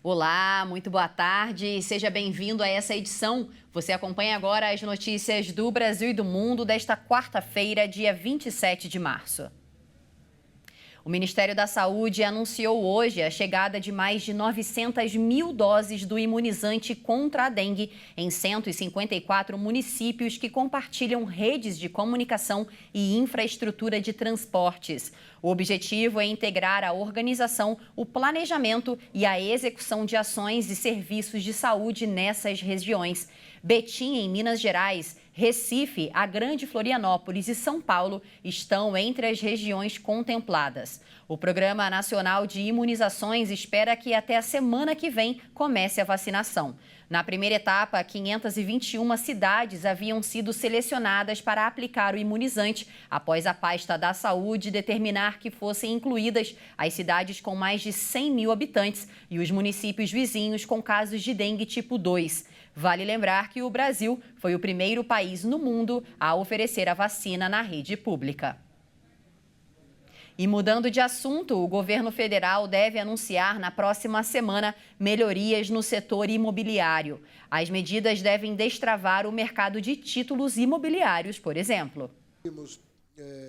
Olá, muito boa tarde. Seja bem-vindo a essa edição. Você acompanha agora as notícias do Brasil e do mundo desta quarta-feira, dia 27 de março. O Ministério da Saúde anunciou hoje a chegada de mais de 900 mil doses do imunizante contra a dengue em 154 municípios que compartilham redes de comunicação e infraestrutura de transportes. O objetivo é integrar a organização, o planejamento e a execução de ações e serviços de saúde nessas regiões. Betim, em Minas Gerais, Recife, a Grande Florianópolis e São Paulo estão entre as regiões contempladas. O Programa Nacional de Imunizações espera que até a semana que vem comece a vacinação. Na primeira etapa, 521 cidades haviam sido selecionadas para aplicar o imunizante, após a pasta da saúde determinar que fossem incluídas as cidades com mais de 100 mil habitantes e os municípios vizinhos com casos de dengue tipo 2. Vale lembrar que o Brasil foi o primeiro país no mundo a oferecer a vacina na rede pública. E mudando de assunto, o governo federal deve anunciar na próxima semana melhorias no setor imobiliário. As medidas devem destravar o mercado de títulos imobiliários, por exemplo.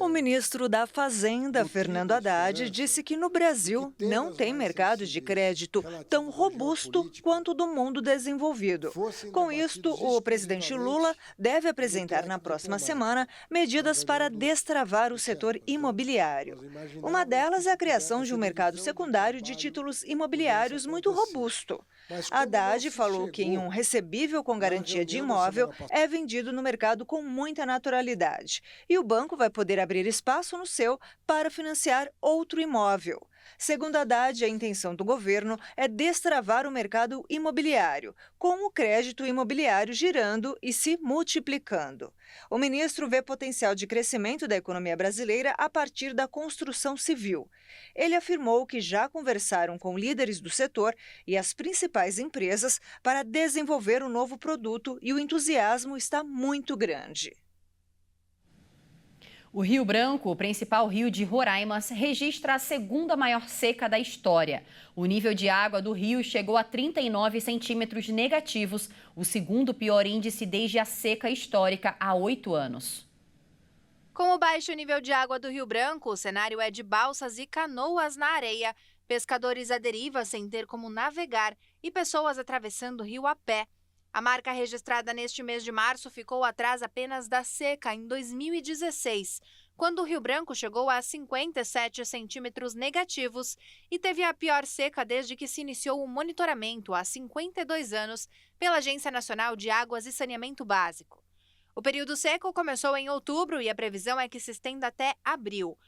O ministro da Fazenda, Fernando Haddad, disse que no Brasil não tem mercado de crédito tão robusto quanto o do mundo desenvolvido. Com isto, o presidente Lula deve apresentar na próxima semana medidas para destravar o setor imobiliário. Uma delas é a criação de um mercado secundário de títulos imobiliários muito robusto. Haddad falou que um recebível com garantia de imóvel é vendido no mercado com muita naturalidade e o banco vai poder abrir espaço no seu para financiar outro imóvel. Segundo Haddad, a intenção do governo é destravar o mercado imobiliário, com o crédito imobiliário girando e se multiplicando. O ministro vê potencial de crescimento da economia brasileira a partir da construção civil. Ele afirmou que já conversaram com líderes do setor e as principais empresas para desenvolver um novo produto e o entusiasmo está muito grande. O Rio Branco, o principal rio de Roraima, registra a segunda maior seca da história. O nível de água do rio chegou a 39 centímetros negativos, o segundo pior índice desde a seca histórica há 8 anos. Com o baixo nível de água do Rio Branco, o cenário é de balsas e canoas na areia, pescadores à deriva sem ter como navegar e pessoas atravessando o rio a pé. A marca registrada neste mês de março ficou atrás apenas da seca em 2016, quando o Rio Branco chegou a 57 centímetros negativos e teve a pior seca desde que se iniciou o monitoramento há 52 anos pela Agência Nacional de Águas e Saneamento Básico. O período seco começou em outubro e a previsão é que se estenda até abril.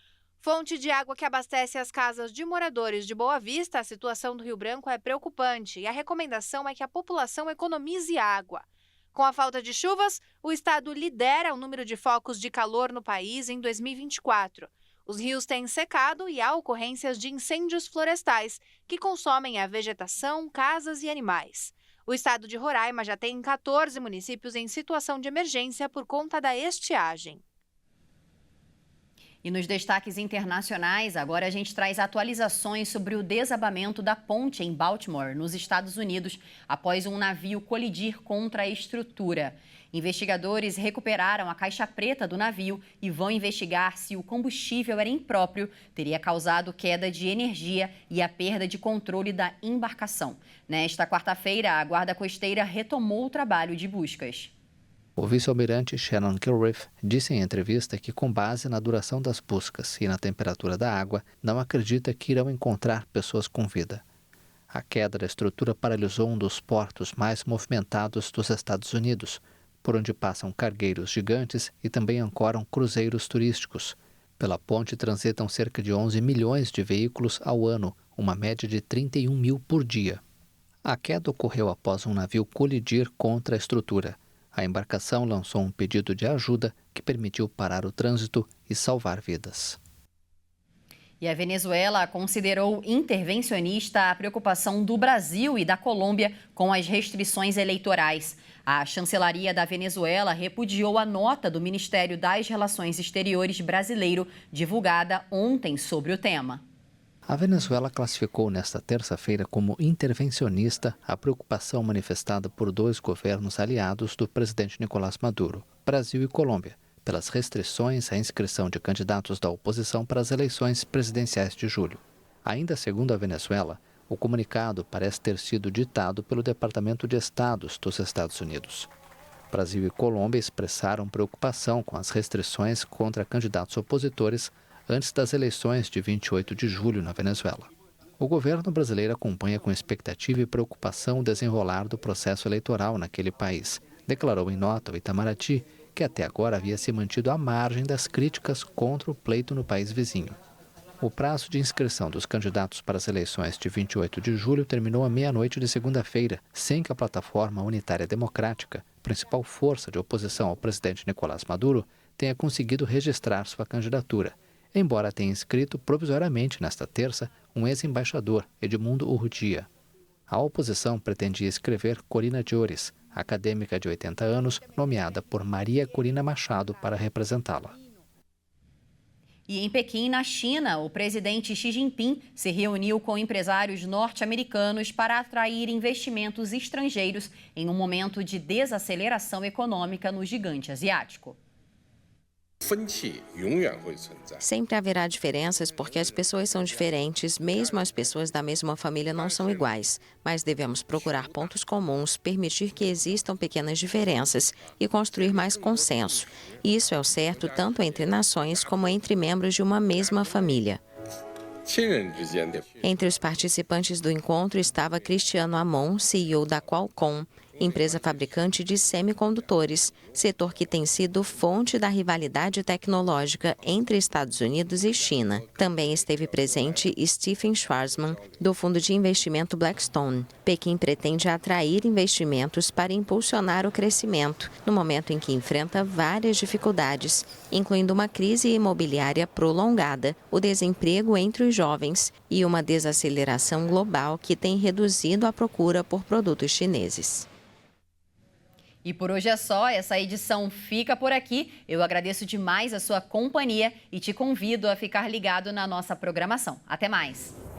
Fonte de água que abastece as casas de moradores de Boa Vista, a situação do Rio Branco é preocupante e a recomendação é que a população economize água. Com a falta de chuvas, o estado lidera o número de focos de calor no país em 2024. Os rios têm secado e há ocorrências de incêndios florestais, que consomem a vegetação, casas e animais. O estado de Roraima já tem 14 municípios em situação de emergência por conta da estiagem. E nos destaques internacionais, agora a gente traz atualizações sobre o desabamento da ponte em Baltimore, nos Estados Unidos, após um navio colidir contra a estrutura. Investigadores recuperaram a caixa preta do navio e vão investigar se o combustível era impróprio, teria causado queda de energia e a perda de controle da embarcação. Nesta quarta-feira, a Guarda Costeira retomou o trabalho de buscas. O vice-almirante Shannon Kilreath disse em entrevista que, com base na duração das buscas e na temperatura da água, não acredita que irão encontrar pessoas com vida. A queda da estrutura paralisou um dos portos mais movimentados dos Estados Unidos, por onde passam cargueiros gigantes e também ancoram cruzeiros turísticos. Pela ponte transitam cerca de 11 milhões de veículos ao ano, uma média de 31 mil por dia. A queda ocorreu após um navio colidir contra a estrutura. A embarcação lançou um pedido de ajuda que permitiu parar o trânsito e salvar vidas. E a Venezuela considerou intervencionista a preocupação do Brasil e da Colômbia com as restrições eleitorais. A chancelaria da Venezuela repudiou a nota do Ministério das Relações Exteriores brasileiro, divulgada ontem sobre o tema. A Venezuela classificou nesta terça-feira como intervencionista a preocupação manifestada por dois governos aliados do presidente Nicolás Maduro, Brasil e Colômbia, pelas restrições à inscrição de candidatos da oposição para as eleições presidenciais de julho. Ainda segundo a Venezuela, o comunicado parece ter sido ditado pelo Departamento de Estado dos Estados Unidos. Brasil e Colômbia expressaram preocupação com as restrições contra candidatos opositores antes das eleições de 28 de julho na Venezuela. O governo brasileiro acompanha com expectativa e preocupação o desenrolar do processo eleitoral naquele país, declarou em nota o Itamaraty, que até agora havia se mantido à margem das críticas contra o pleito no país vizinho. O prazo de inscrição dos candidatos para as eleições de 28 de julho terminou à meia-noite de segunda-feira, sem que a Plataforma Unitária Democrática, principal força de oposição ao presidente Nicolás Maduro, tenha conseguido registrar sua candidatura, embora tenha inscrito provisoriamente nesta terça um ex-embaixador, Edmundo Urrutia. A oposição pretendia escrever Corina Lloris, acadêmica de 80 anos, nomeada por Maria Corina Machado para representá-la. E em Pequim, na China, o presidente Xi Jinping se reuniu com empresários norte-americanos para atrair investimentos estrangeiros em um momento de desaceleração econômica no gigante asiático. Sempre haverá diferenças porque as pessoas são diferentes, mesmo as pessoas da mesma família não são iguais. Mas devemos procurar pontos comuns, permitir que existam pequenas diferenças e construir mais consenso. E isso é o certo tanto entre nações como entre membros de uma mesma família. Entre os participantes do encontro estava Cristiano Amon, CEO da Qualcomm, empresa fabricante de semicondutores, setor que tem sido fonte da rivalidade tecnológica entre Estados Unidos e China. Também esteve presente Stephen Schwarzman, do fundo de investimento Blackstone. Pequim pretende atrair investimentos para impulsionar o crescimento, no momento em que enfrenta várias dificuldades, incluindo uma crise imobiliária prolongada, o desemprego entre os jovens e uma desaceleração global que tem reduzido a procura por produtos chineses. E por hoje é só, essa edição fica por aqui. Eu agradeço demais a sua companhia e te convido a ficar ligado na nossa programação. Até mais!